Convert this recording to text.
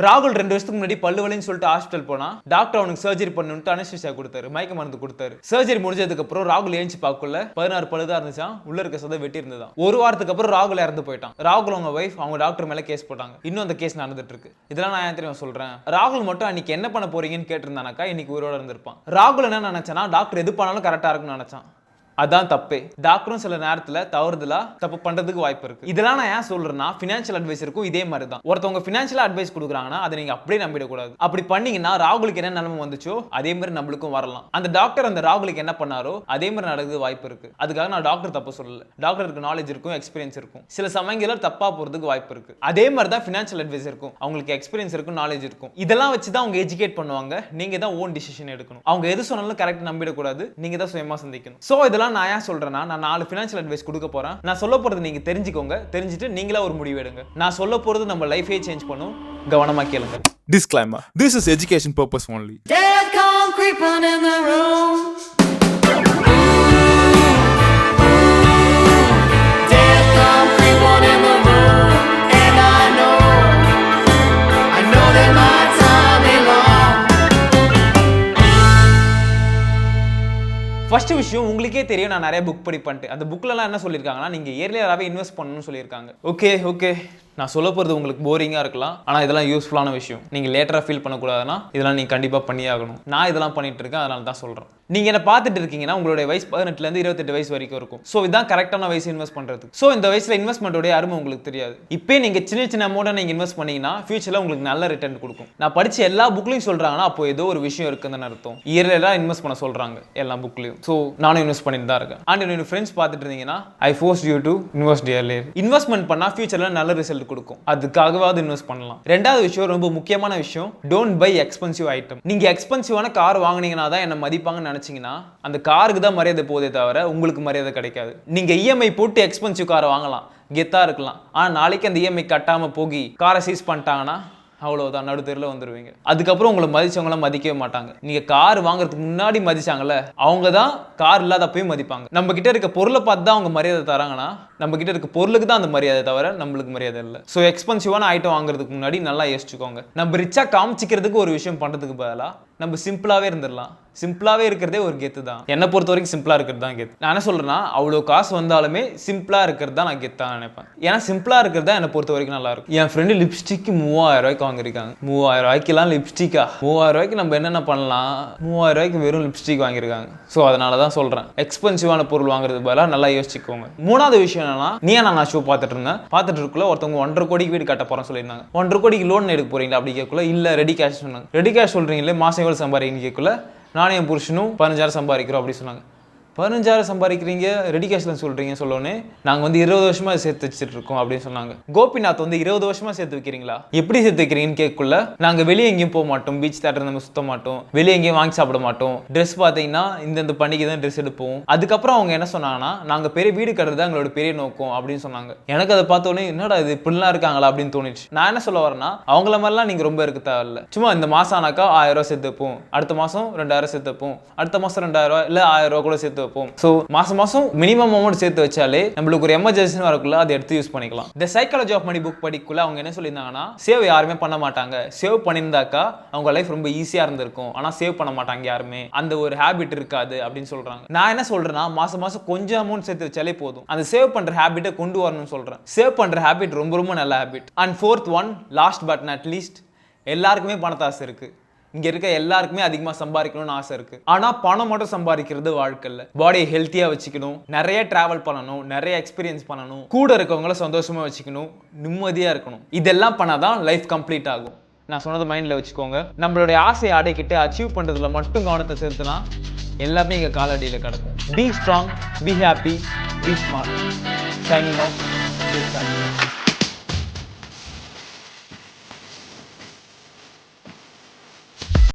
ராகுல் 2 வருஷத்துக்கு முன்னாடி பல்லு வலின்னு சொல்லிட்டு ஹாஸ்பிட்டல் போனா டாக்டர் அவனுக்கு சர்ஜரி பண்ணுட்டு அனஸ்தீசியா கொடுத்தாரு, மயக்க மருந்து கொடுத்தாரு. சர்ஜரி முடிஞ்சதுக்கு அப்புறம் ராகுல் ஏஞ்சி பார்க்கல 16 பல்லு தான் இருந்துச்சான், உள்ள இருக்க சதை வெட்டி இருந்ததா. ஒரு வாரத்துக்கு அப்புறம் ராகுல் இறந்து போயிட்டான். ராகுல் அவங்க வைஃப் அவங்க டாக்டர் மேல கேஸ் போட்டாங்க. இன்னும் அந்த கேஸ் நடந்துட்டு இருக்கு. இதெல்லாம் நான் ஏன் தெரியும் சொல்றேன், ராகுல் மட்டும் அன்னைக்கு என்ன பண்ண போறீங்கன்னு கேட்டிருந்தானாக்கா இன்னைக்கு உயிரோட இருந்திருப்பான். ராகுல் என்ன நினைச்சானா டாக்டர் எது பண்ணாலும் கரெக்டா இருக்குன்னு நினைச்சான். அதான் தப்பே. டாக்டரும் சில நேரத்துல தவறுதலா தப்பு பண்றதுக்கு வாய்ப்பு இருக்கு. இதெல்லாம் நான் ஏன் சொல்றேன்னா ஃபினான்ஷியல் அட்வைஸருக்கும் இதே மாதிரி தான். ஒருத்தவங்க ஃபினான்ஷியல் அட்வைஸ் கொடுக்குறாங்கன்னா அதை நீங்க அப்படியே நம்பிடக்கூடாது. அப்படி பண்ணீங்கன்னா ராகுலுக்கு என்ன நிலைமை வந்துச்சோ அதே மாதிரி நம்மளுக்கும் வரலாம். அந்த டாக்டர் அந்த ராகுலுக்கு என்ன பண்ணாரோ அதே மாதிரி நடக்குது வாய்ப்பு இருக்கு. அதுக்காக நான் டாக்டர் தப்பு சொல்லல. டாக்டருக்கு நாலேஜ் இருக்கும், எக்ஸ்பீரியன்ஸ் இருக்கும். சில சமயங்கள்ல தப்பா போறதுக்கு வாய்ப்பு இருக்கு. அதே மாதிரி தான் ஃபினான்ஷியல் அட்வைஸ் இருக்கும். அவங்களுக்கு எக்ஸ்பீரியன்ஸ் இருக்கும், நாலேஜ் இருக்கும். இதெல்லாம் வச்சு தான் அவங்க எஜுகேட் பண்ணுவாங்க. நீங்க தான் ஓன் டிசிஷன் எடுக்கணும். அவங்க எது சொன்னாலும் கரெக்ட் நம்பிடக்கூடாது. நீங்க தான் சுயமா சிந்திக்கணும். சோ இதெல்லாம் நான் ஏன் சொல்றேன்னா நான் 4 ஃபினான்ஷியல் அட்வைஸ் கொடுக்க போறேன். நான் சொல்ல போறது நீங்க தெரிஞ்சுக்கோங்க. தெரிஞ்சிட்டு நீங்களா ஒரு முடிவு எடுங்க. நான் சொல்ல போறது நம்ம லைஃபே சேஞ்ச் பண்ணும். கவனமா கேளுங்க. Disclaimer. This is education purpose only. Death come creeping in the room. Death come creeping in the room. And I know that my time is long. First விஷயம் உங்களுக்கே தெரியும், நான் நிறைய புக் படிப்பேன்ட்டு. அந்த புக்லலாம் என்ன சொல்லியிருக்காங்கன்னா நீங்க இயர்லியராகவே இன்வெஸ்ட் பண்ணணும்னு சொல்லியிருக்காங்க. ஓகே நான் சொல்ல போகிறது உங்களுக்கு போரிங்காக இருக்கலாம், ஆனால் இதெல்லாம் யூஸ்ஃபுல்லான விஷயம். நீங்கள் லேட்டராக ஃபீல் பண்ணக்கூடாதுன்னா இதெல்லாம் நீங்கள் கண்டிப்பாக பண்ணியே ஆகணும். நான் இதெல்லாம் பண்ணிட்டு இருக்கேன், அதனால தான் சொல்கிறேன். நீங்கள் என்ன பார்த்துட்டு இருக்கீங்கன்னா உங்களுடைய வயசு 18லேருந்து 28 வயசு வரைக்கும் இருக்கும். ஸோ இதுதான் கரெக்டான வயசு இன்வெஸ்ட் பண்ணுறதுக்கு. ஸோ இந்த வயசில் இன்வெஸ்ட்மெண்ட்டோடைய அருமை உங்களுக்கு தெரியாது. இப்போ நீங்கள் சின்ன அமௌண்ட்டை நீங்கள் இன்வெஸ்ட் பண்ணீங்கன்னா ஃபியூச்சரில் உங்களுக்கு நல்ல ரிட்டர்ன் கொடுக்கும். நான் படித்த எல்லா புக்லையும் சொல்கிறாங்கன்னா அப்போ ஏதோ ஒரு விஷயம் இருக்குதுன்னு அர்த்தம். இயர்லியராக இன்வெஸ்ட் பண்ண சொல்கிறாங்க எல்லா புக்லையும். ஸோ நானும் இன்வெஸ்ட் பண்ணிட்டு தான் இருக்கேன். அண்ட் என்னோட ஃப்ரெண்ட்ஸ் பார்த்துட்டு இருந்தீங்கன்னா I force you to invest earlier. Investment பண்ணால் ஃபியூச்சரில் நல்ல ரிசல்ட் கொடுக்கும். அதுக்காகவாவது இன்வெஸ்ட் பண்ணலாம். ரெண்டாவது விஷயம், ரொம்ப முக்கியமான விஷயம், டோன்ட் பை எக்ஸ்பென்சிவ் ஐட்டம். நீங்க எக்ஸ்பென்சிவான கார் வாங்குனீங்கன்னா தான் என்ன மதிப்பாங்கன்னு நினைச்சீங்கன்னா அந்த காருக்கு தான் மரியாதை போதே தவிர உங்களுக்கு மரியாதை கிடைக்காது. நீங்க இஎம்ஐ போட்டு எக்ஸ்பென்சிவ் காரை வாங்கலாம், கெத்தா இருக்கலாம். ஆனா நாளைக்கு அந்த இஎம்ஐ கட்டாம போகி காரை சீஸ் பண்ணிட்டாங்கன்னா அவ்வளவுதான், நடுத்தெருல வந்துருவீங்க. அதுக்கப்புறம் உங்களை மதிச்சவங்களாம் மதிக்கவே மாட்டாங்க. நீங்க கார் வாங்குறதுக்கு முன்னாடி மதிச்சாங்கல்ல, அவங்க தான் கார் இல்லாதப்பயும் மதிப்பாங்க. நம்ம கிட்ட இருக்க பொருளை பார்த்து தான் அவங்க மரியாதை தராங்கன்னா நம்ம கிட்ட இருக்க பொருளுக்கு தான் அந்த மரியாதை தவிர நம்மளுக்கு மரியாதை இல்லை. ஸோ எக்ஸ்பென்சிவான ஐட்டம் வாங்குறதுக்கு முன்னாடி நல்லா யோசிச்சுக்கோங்க. நம்ம ரிச்சா காமிச்சிக்கிறதுக்கு ஒரு விஷயம் பண்றதுக்கு பதிலாக நம்ம சிம்பிளாவே இருந்துடலாம். சிம்பிளாவே இருக்கிறதே ஒரு கெத்து தான். என்னை பொறுத்த வரைக்கும் சிம்பிளா இருக்கிறது தான் கெத்து. நான் என்ன சொல்றேன்னா அவ்வளோ காசு வந்தாலுமே சிம்பிளா இருக்கிறது தான் நான் கெத்தான் நினைப்பேன். ஏன்னா சிம்பிளா இருக்கிறது தான் என்னை பொறுத்த வரைக்கும் நல்லா இருக்கும். என் ஃப்ரெண்டு லிப்ஸ்டிக் 3000 ரூபாய்க்கு வாங்கியிருக்காங்க. 3000 ரூபாய்க்குலாம் லிப்ஸ்டிக்கா? 3000 ரூபாய்க்கு நம்ம என்னென்ன பண்ணலாம்? 3000 ரூபாய்க்கு வெறும் லிப்ஸ்டிக் வாங்கியிருக்காங்க. ஸோ அதனால தான் சொல்றேன், எக்ஸ்பென்சிவான பொருள் வாங்குறது பதிலாக நல்லா யோசிச்சுக்கோங்க. மூணாவது விஷயம் என்னன்னா, நான் ஷோ பார்த்துட்டு இருக்குள்ள ஒருத்தவங்க 1.5 கோடிக்கு வீடு கட்ட போறேன்னு சொல்லியிருந்தாங்க. 1.5 கோடிக்கு லோன் எடுக்க போறீங்களா அப்படி கேட்கல. இல்ல ரெடி கேஷ் சொன்னாங்க. ரெடி கேஷ் சொல்றீங்களே, மாசம் எவ்வளவு சம்பாதிக்கிறீங்கன்னு கேட்கல. நானும் என் புருஷனும் 15,000 சம்பாதிக்கிறோம் அப்படி சொன்னாங்க. 15,000 சம்பாதிக்கிறீங்க, ரெடி கேஷ்ல சொல்றீங்க சொல்லோன்னு நாங்க வந்து 20 வருஷமா சேர்த்து வச்சுட்டு இருக்கோம் அப்படின்னு சொன்னாங்க. கோபிநாத் வந்து 20 வருஷமா சேர்த்து வைக்கிறீங்களா? எப்படி சேர்த்து வைக்கிறீங்கன்னு கேட்கல. நாங்க வெளியே எங்கேயும் போக மாட்டோம், பீச் தேட்டர் நம்ம சுத்த மாட்டோம், வெளியே எங்கேயும் வாங்கி சாப்பிட மாட்டோம், ட்ரெஸ் பார்த்தீங்கன்னா இந்த பண்டிகை தான் ட்ரெஸ் எடுப்போம். அதுக்கப்புறம் அவங்க என்ன சொன்னாங்கன்னா நாங்க பெரிய வீடு கட்டுறது தான் எங்களோட பெரிய நோக்கம் அப்படின்னு சொன்னாங்க. எனக்கு அதை பார்த்தோன்னே என்னடா இது இப்படிலாம் இருக்காங்களா அப்படின்னு தோணிச்சு. நான் என்ன சொல்ல வரேன்னா அவங்கள மாதிரிலாம் நீங்க ரொம்ப இருக்க தேவையில்ல. சும்மா இந்த மாசம் ஆனாக்கா 1000 ரூபாய் சேர்த்து வைப்போம், அடுத்த மாசம் 2000 சேர்த்து வைப்போம், அடுத்த மாசம் 2000 ரூபாய் இல்ல 1000 ரூபாய் கூட சேர்த்து வைப்போம். ஸோ மாசம் மினிமம் அமௌண்ட் சேர்த்து வச்சாலே நம்மளுக்கு ஒரு எமர்ஜென்சி வரக்குள்ள அதை எடுத்து யூஸ் பண்ணிக்கலாம். The psychology of money book படிக்குள்ள அவங்க என்ன சொல்லியிருந்தாங்கன்னா சேவ் யாருமே பண்ண மாட்டாங்க. சேவ் பண்ணியிருந்தாக்கா அவங்க லைஃப் ரொம்ப ஈஸியா இருந்திருக்கும். ஆனா சேவ் பண்ண மாட்டாங்க யாருமே, அந்த ஒரு ஹேபிட் இருக்காது அப்படின்னு சொல்றாங்க. நான் என்ன சொல்றேன்னா மாசம் கொஞ்சம் அமௌண்ட் சேர்த்து வச்சாலே போதும். அந்த சேவ் பண்ற ஹேபிட்டை கொண்டு வரணும்னு சொல்றேன். சேவ் பண்ற ஹேபிட் ரொம்ப நல்ல habit. And fourth one, last but not least, எல்லாருக்குமே பணத்தாசை இருக்கு. இங்க இருக்க எல்லாருக்குமே அதிகமா சம்பாதிக்கணும்னு ஆசை இருக்கு. ஆனா பணம் மட்டும் சம்பாதிக்கிறது வாழ்க்கை இல்ல. பாடியை ஹெல்த்தியா வச்சுக்கணும், நிறைய டிராவல் பண்ணணும், நிறைய எக்ஸ்பீரியன்ஸ் பண்ணணும், கூட இருக்கவங்கள சந்தோஷமா வச்சுக்கணும், நிம்மதியா இருக்கணும். இதெல்லாம் பண்ணாதான் லைஃப் கம்ப்ளீட் ஆகும். நான் சொன்னது மைண்ட்ல வச்சுக்கோங்க. நம்மளுடைய ஆசையை அடைக்கிட்டு அச்சீவ் பண்றதுல மட்டும் கவனத்தை செலுத்தினா எல்லாமே இங்க காலடியில கிடக்கும். Be strong, be happy, be smart. Signing off.